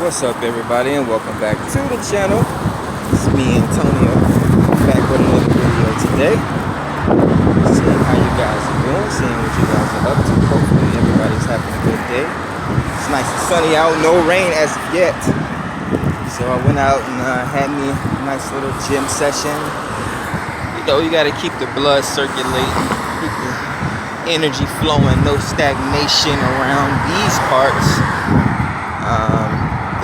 What's up, everybody, and welcome back to the channel. It's me, Antonio, back with another video today. Seeing how you guys are doing, seeing what you guys are up to. Hopefully everybody's having a good day. It's nice and sunny out, no rain as of yet. So I went out and had me a nice little gym session. You know, you got to keep the blood circulating, keep the energy flowing, no stagnation around these parts.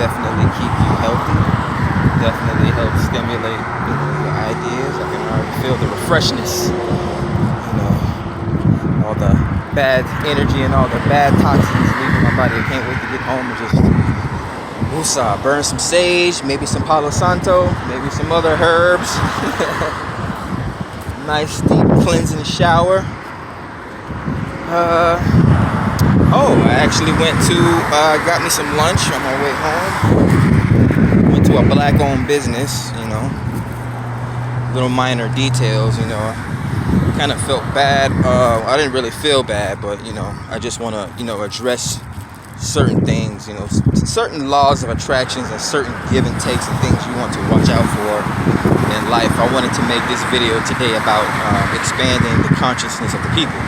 Definitely keep you healthy. Definitely help stimulate, your ideas. I can already feel the refreshness. All the bad energy and all the bad toxins leaving my body. I can't wait to get home and just woosah, burn some sage, maybe some Palo Santo, maybe some other herbs. Nice deep cleansing shower. I actually went to, got me some lunch on my way home. Went to a black-owned business, little minor details, kind of felt bad. I didn't really feel bad, but, I just want to, address certain things, certain laws of attractions and certain give and takes and things you want to watch out for in life. I wanted to make this video today about expanding the consciousness of the people.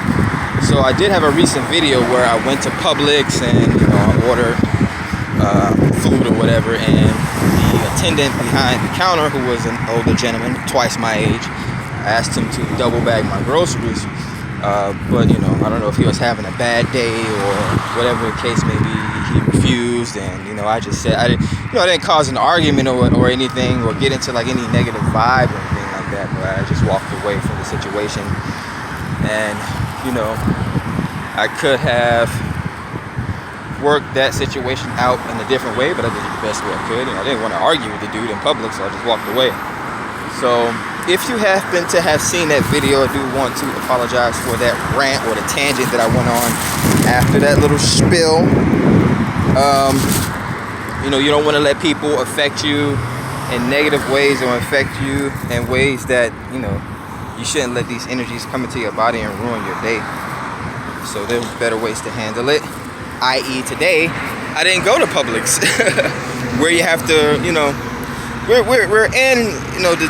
So I did have a recent video where I went to Publix and I ordered food or whatever, and the attendant behind the counter, who was an older gentleman, twice my age, I asked him to double bag my groceries, but I don't know if he was having a bad day or whatever the case may be. He refused, and I just said I didn't cause an argument or anything or get into like any negative vibe or anything like that, but I just walked away from the situation. And I could have worked that situation out in a different way, but I did it the best way I could. I didn't want to argue with the dude in public, so I just walked away. So if you happen to have seen that video, I do want to apologize for that rant or the tangent that I went on after that little spill. You don't want to let people affect you in negative ways or affect you in ways that, you shouldn't let these energies come into your body and ruin your day. So there's better ways to handle it. I.e. today, I didn't go to Publix, where you have to, we're in,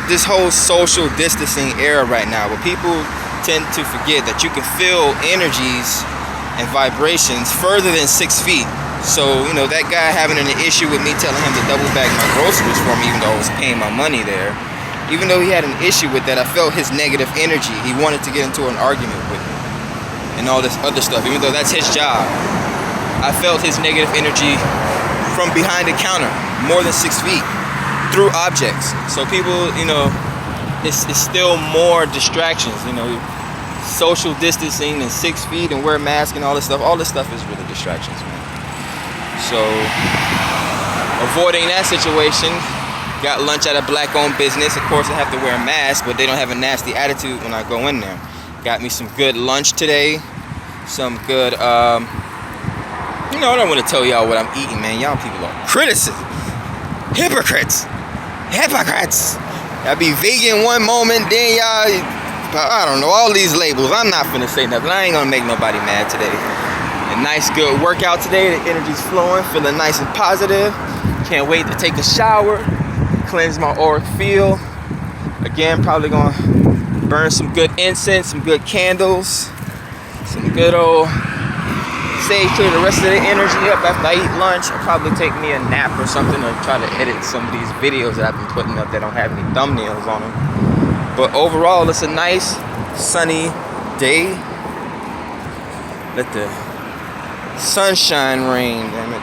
this whole social distancing era right now, where people tend to forget that you can feel energies and vibrations further than 6 feet. So, that guy having an issue with me telling him to double bag my groceries for me, even though I was paying my money there. Even though he had an issue with that, I felt his negative energy. He wanted to get into an argument with me and all this other stuff, even though that's his job. I felt his negative energy from behind the counter, more than 6 feet, through objects. So people, it's still more distractions, social distancing and 6 feet and wear a mask and all this stuff is really distractions, man. So avoiding that situation, got lunch at a black-owned business. Of course, I have to wear a mask, but they don't have a nasty attitude when I go in there. Got me some good lunch today. Some good, I don't want to tell y'all what I'm eating, man. Y'all people are criticism. Hypocrites. Y'all be vegan one moment, then y'all, I don't know, all these labels. I'm not finna say nothing. I ain't gonna make nobody mad today. A nice, good workout today. The energy's flowing, feeling nice and positive. Can't wait to take a shower. Cleanse my auric field. Again, probably gonna burn some good incense, some good candles, some good old sage, clear the rest of the energy up after I eat lunch. I'll probably take me a nap or something, or try to edit some of these videos that I've been putting up that don't have any thumbnails on them. But overall, it's a nice sunny day. Let the sunshine rain, damn it.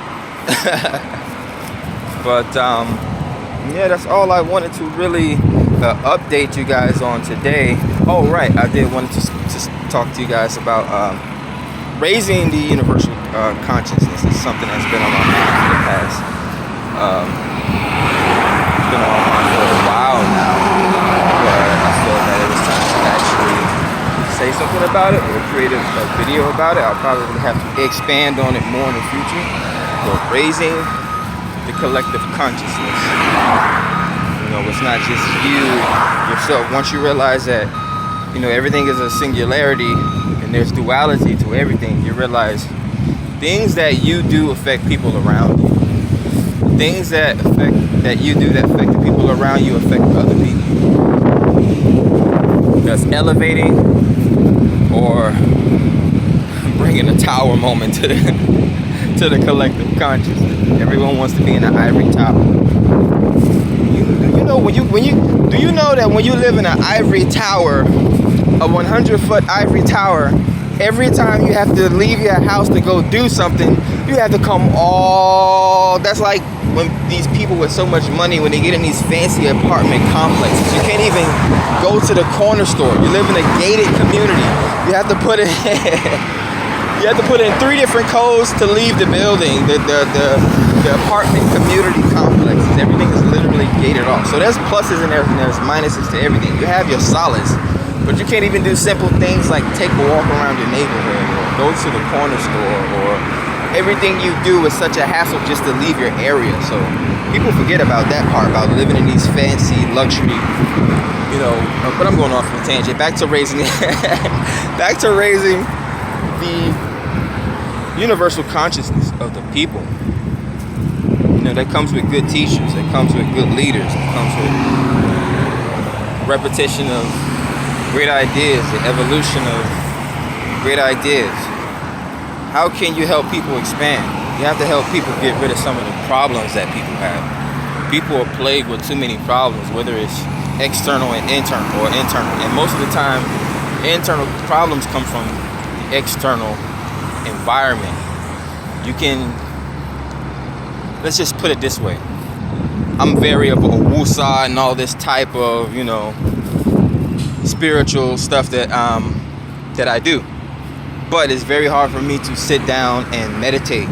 But yeah, that's all I wanted to really update you guys on today. Oh, right, I did want to just talk to you guys about raising the universal consciousness. Is something that's been on my mind for the past, it's been on my mind for a while now, but I felt that it was time to actually say something about it or create a video about it. I'll probably have to expand on it more in the future, but raising the collective consciousness. It's not just you yourself. Once you realize that everything is a singularity and there's duality to everything, you realize things that you do affect people around you. Things that you do that affect the people around you affect other people. That's elevating or bringing a tower moment to the collective consciousness. Everyone wants to be in an ivory tower. Do you know that when you live in an ivory tower, a 100-foot ivory tower, every time you have to leave your house to go do something, you have to come that's like when these people with so much money, when they get in these fancy apartment complexes, you can't even go to the corner store. You live in a gated community. You have to put in you have to put in 3 different codes to leave the building. The apartment community complexes, everything is literally gated off. So there's pluses and there's minuses to everything. You have your solace, but you can't even do simple things like take a walk around your neighborhood or go to the corner store, or everything you do is such a hassle just to leave your area. So people forget about that part, about living in these fancy luxury, but I'm going off on a tangent. Back to raising the universal consciousness of the people. That comes with good teachers, that comes with good leaders, that comes with repetition of great ideas, the evolution of great ideas. How can you help people expand? You have to help people get rid of some of the problems that people have. People are plagued with too many problems, whether it's external and internal, or internal. And most of the time, internal problems come from the external environment. Let's just put it this way. I'm very of a wusa and all this type of, spiritual stuff that I do. But it's very hard for me to sit down and meditate.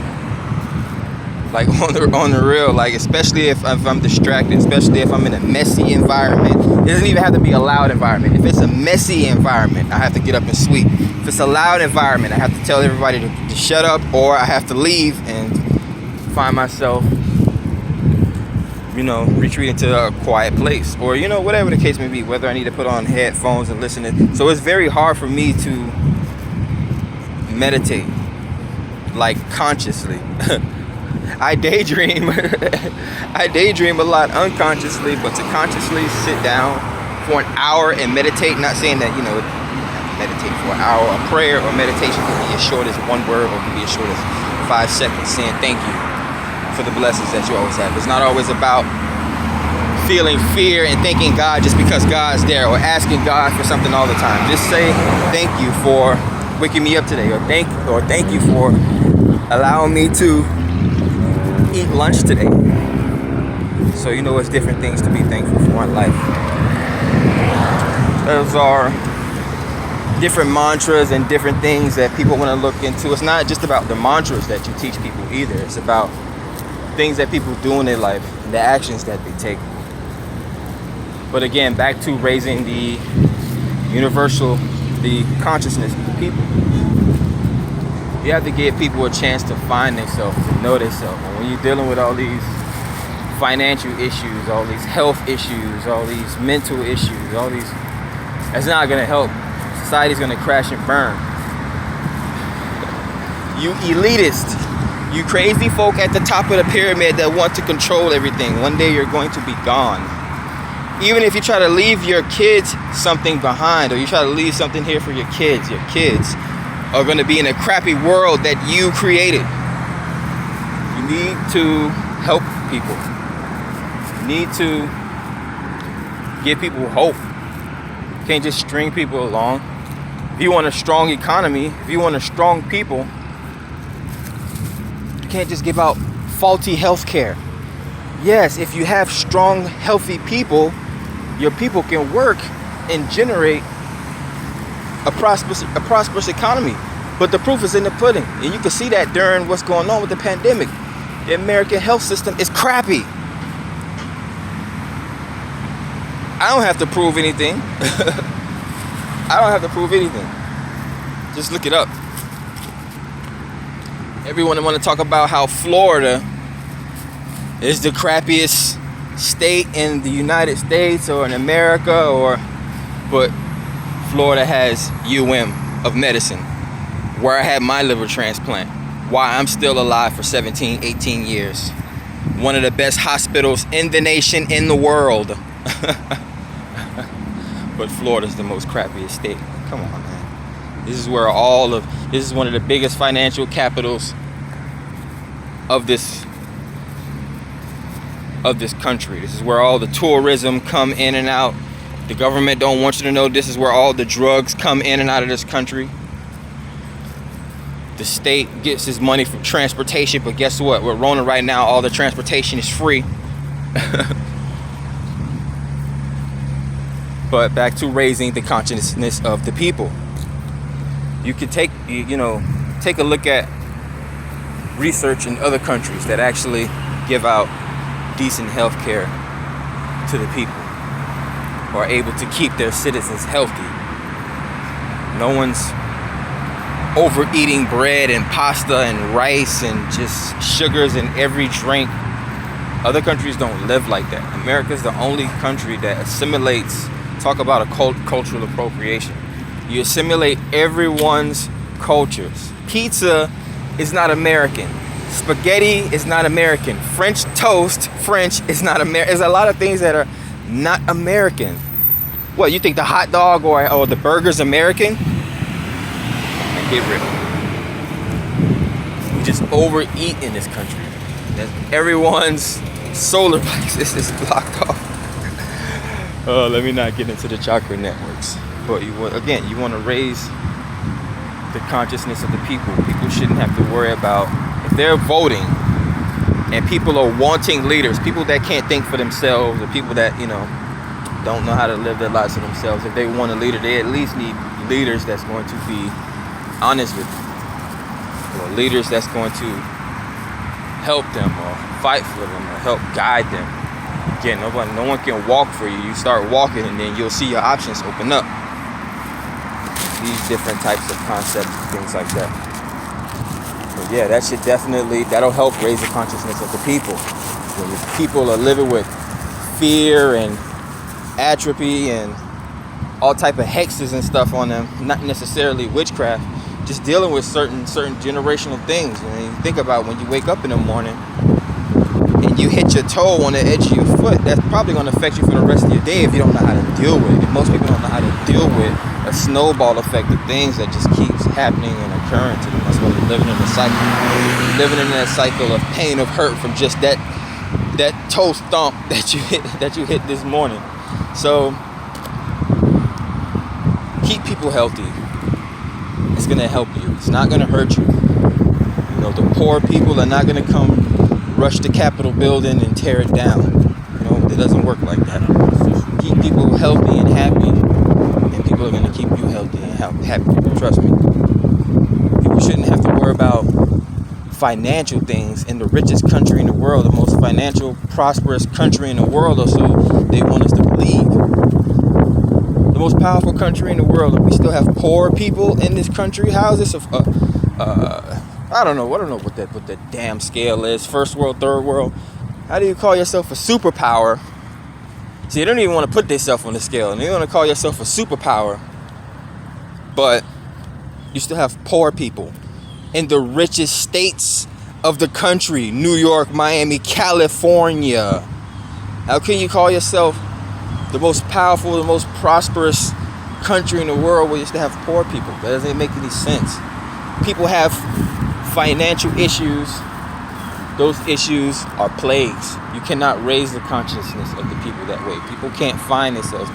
Like on the real, like especially if I'm distracted, especially if I'm in a messy environment. It doesn't even have to be a loud environment. If it's a messy environment, I have to get up and sweep. If it's a loud environment, I have to tell everybody to shut up, or I have to leave and find myself, retreating to a quiet place, or whatever the case may be, whether I need to put on headphones and listen. So it's very hard for me to meditate, like consciously. I daydream a lot unconsciously, but to consciously sit down for an hour and meditate, not saying that, meditate for an hour. A prayer or meditation can be as short as 1 word, or can be as short as 5 seconds, saying thank you for the blessings that you always have. It's not always about feeling fear and thanking God just because God's there, or asking God for something all the time. Just say thank you for waking me up today, or thank you for allowing me to eat lunch today. So it's different things to be thankful for in life. Those are different mantras and different things that people want to look into. It's not just about the mantras that you teach people either. It's about things that people do in their life, the actions that they take. But again, back to raising the consciousness of the people. You have to give people a chance to find themselves, to know themselves. And when you're dealing with all these financial issues, all these health issues, all these mental issues, that's not going to help. Society's going to crash and burn. You elitist, you crazy folk at the top of the pyramid that want to control everything. One day you're going to be gone. Even if you try to leave your kids something behind, or you try to leave something here for your kids are going to be in a crappy world that you created. You need to help people. You need to give people hope. You can't just string people along. If you want a strong economy, if you want a strong people, you can't just give out faulty health care. Yes, if you have strong, healthy people, your people can work and generate a prosperous economy. But the proof is in the pudding. And you can see that during what's going on with the pandemic. The American health system is crappy. I don't have to prove anything. I don't have to prove anything. Just look it up. Everyone want to talk about how Florida is the crappiest state in the United States or in America, but Florida has of medicine, where I had my liver transplant, why I'm still alive for 17, 18 years. one of the best hospitals in the nation, in the world. But Florida's the most crappiest state. Come on, man. This is one of the biggest financial capitals of this country. This is where all the tourism come in and out. The government don't want you to know this is where all the drugs come in and out of this country. The state gets its money from transportation, but guess what? We're Rona right now, all the transportation is free. But back to raising the consciousness of the people. You could take a look at research in other countries that actually give out decent health care to the people, or are able to keep their citizens healthy. No one's overeating bread and pasta and rice and just sugars in every drink. Other countries don't live like that. America's the only country that assimilates. Talk about a cultural appropriation. You assimilate everyone's cultures. Pizza is not American. Spaghetti is not American. French toast, French is not American. There's a lot of things that are not American. What, you think the hot dog or the burger's American? And get real. We just overeat in this country. Everyone's solar plexus is blocked off. Let me not get into the chakra networks. But you want to raise the consciousness of the people. People shouldn't have to worry about, if they're voting and people are wanting leaders, people that can't think for themselves, or people that, don't know how to live their lives for themselves. If they want a leader, they at least need leaders that's going to be honest with them, or leaders that's going to help them or fight for them or help guide them. Again, no one can walk for you. You start walking and then you'll see your options open up. These different types of concepts and things like that. But yeah, that'll help raise the consciousness of the people. When the people are living with fear and atrophy and all type of hexes and stuff on them, not necessarily witchcraft, just dealing with certain generational things. And you think about when you wake up in the morning and you hit your toe on the edge of your foot, that's probably going to affect you for the rest of your day if you don't know how to deal with it. And most people don't know how to deal with a snowball effect of things that just keeps happening and occurring to them. That's why they're living in a cycle. Living in that cycle of pain, of hurt from just that toe stomp that you hit this morning. So keep people healthy. It's going to help you. It's not going to hurt you. The poor people are not going to come rush the Capitol building and tear it down. It doesn't work like that. Keep people healthy and happy, and people are going to keep you healthy and happy. Trust me. People shouldn't have to worry about financial things in the richest country in the world, the most financial, prosperous country in the world, or so they want us to believe. The most powerful country in the world, and we still have poor people in this country. How is this I don't know what the damn scale is. First world, third world. How do you call yourself a superpower? See, they don't even want to put themselves on the scale, and they want to call yourself a superpower, but you still have poor people in the richest states of the country: New York, Miami, California. How can you call yourself the most powerful, the most prosperous country in the world where you still have poor people? That doesn't make any sense. People have financial issues. Those issues are plagues. You cannot raise the consciousness of the people that way. People can't find themselves.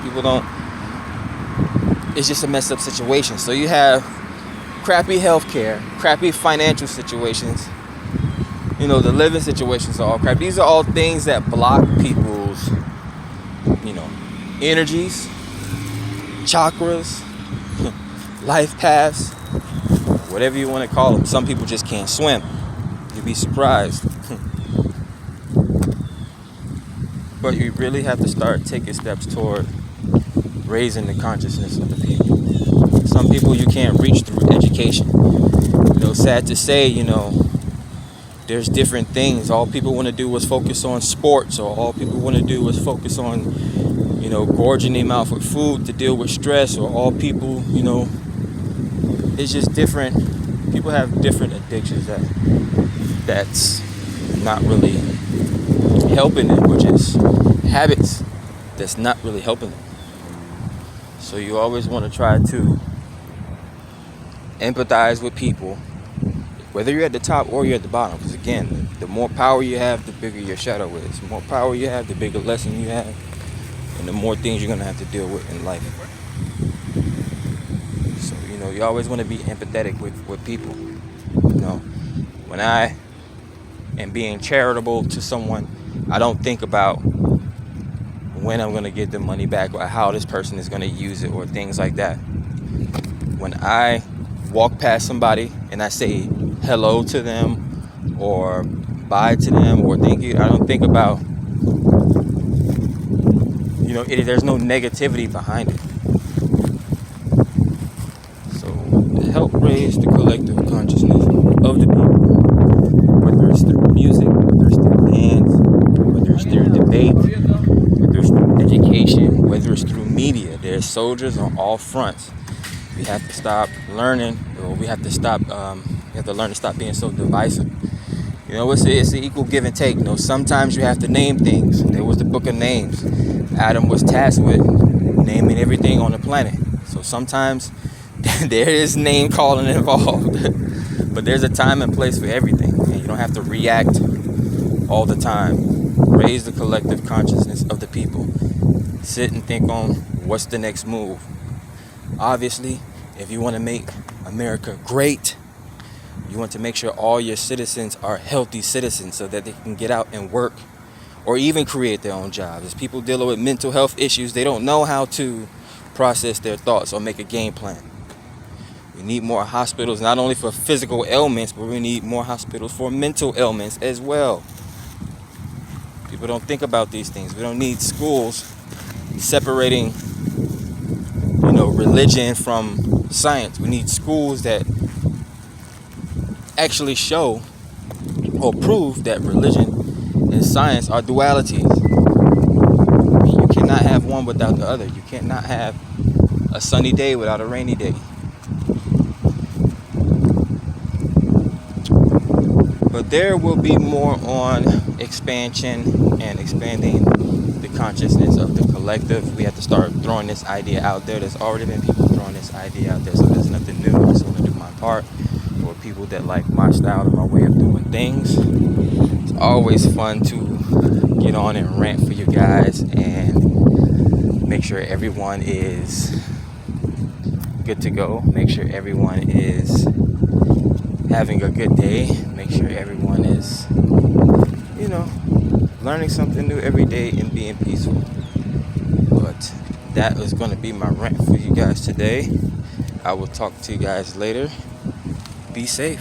It's just a messed up situation. So you have crappy healthcare, crappy financial situations. The living situations are all crap. These are all things that block people's, energies, chakras, life paths, whatever you want to call them. Some people just can't swim. You'd be surprised. But you really have to start taking steps toward raising the consciousness of the people. Some people you can't reach through education. Sad to say, there's different things. All people want to do is focus on sports, or all people want to do is focus on, gorging their mouth with food to deal with stress, or all people, it's just different. People have different addictions that's not really helping them, or just habits that's not really helping them. So you always want to try to empathize with people, whether you're at the top or you're at the bottom. Because again, the more power you have, the bigger your shadow is. The more power you have, the bigger lesson you have, and the more things you're going to have to deal with in life. So, you always want to be empathetic with people. When I am being charitable to someone, I don't think about when I'm going to get the money back or how this person is going to use it or things like that. When I walk past somebody and I say hello to them or bye to them or thank you, I don't think about, there's no negativity behind it. So to help raise the collective consciousness of the people, whether it's through music, whether it's through dance, whether it's through debate, whether it's through education, whether it's through media, there's soldiers on all fronts. We have to stop learning, or we have to stop. We have to learn to stop being so divisive. It's an equal give and take. Sometimes you have to name things. There was the book of names. Adam was tasked with naming everything on the planet. So sometimes there is name calling involved, but there's a time and place for everything, and you don't have to react all the time. Raise the collective consciousness of the people. Sit and think on what's the next move. Obviously, if you want to make America great, you want to make sure all your citizens are healthy citizens so that they can get out and work or even create their own jobs. As people dealing with mental health issues, they don't know how to process their thoughts or make a game plan. We need more hospitals, not only for physical ailments, but we need more hospitals for mental ailments as well. People don't think about these things. We don't need schools separating religion from science. We need schools that actually show or prove that religion and science are dualities. You cannot have one without the other. You cannot have a sunny day without a rainy day. But there will be more on expansion and expanding the consciousness of the collective. We have to start throwing this idea out there. There's already been people throwing this idea out there, so there's nothing new. I just want to do my part for people that like my style and my way of doing things. It's always fun to get on and rant for you guys and make sure everyone is good to go. Make sure everyone is having a good day. Make sure everyone is, learning something new every day and being peaceful. But that is going to be my rant for you guys today. I will talk to you guys later. Be safe.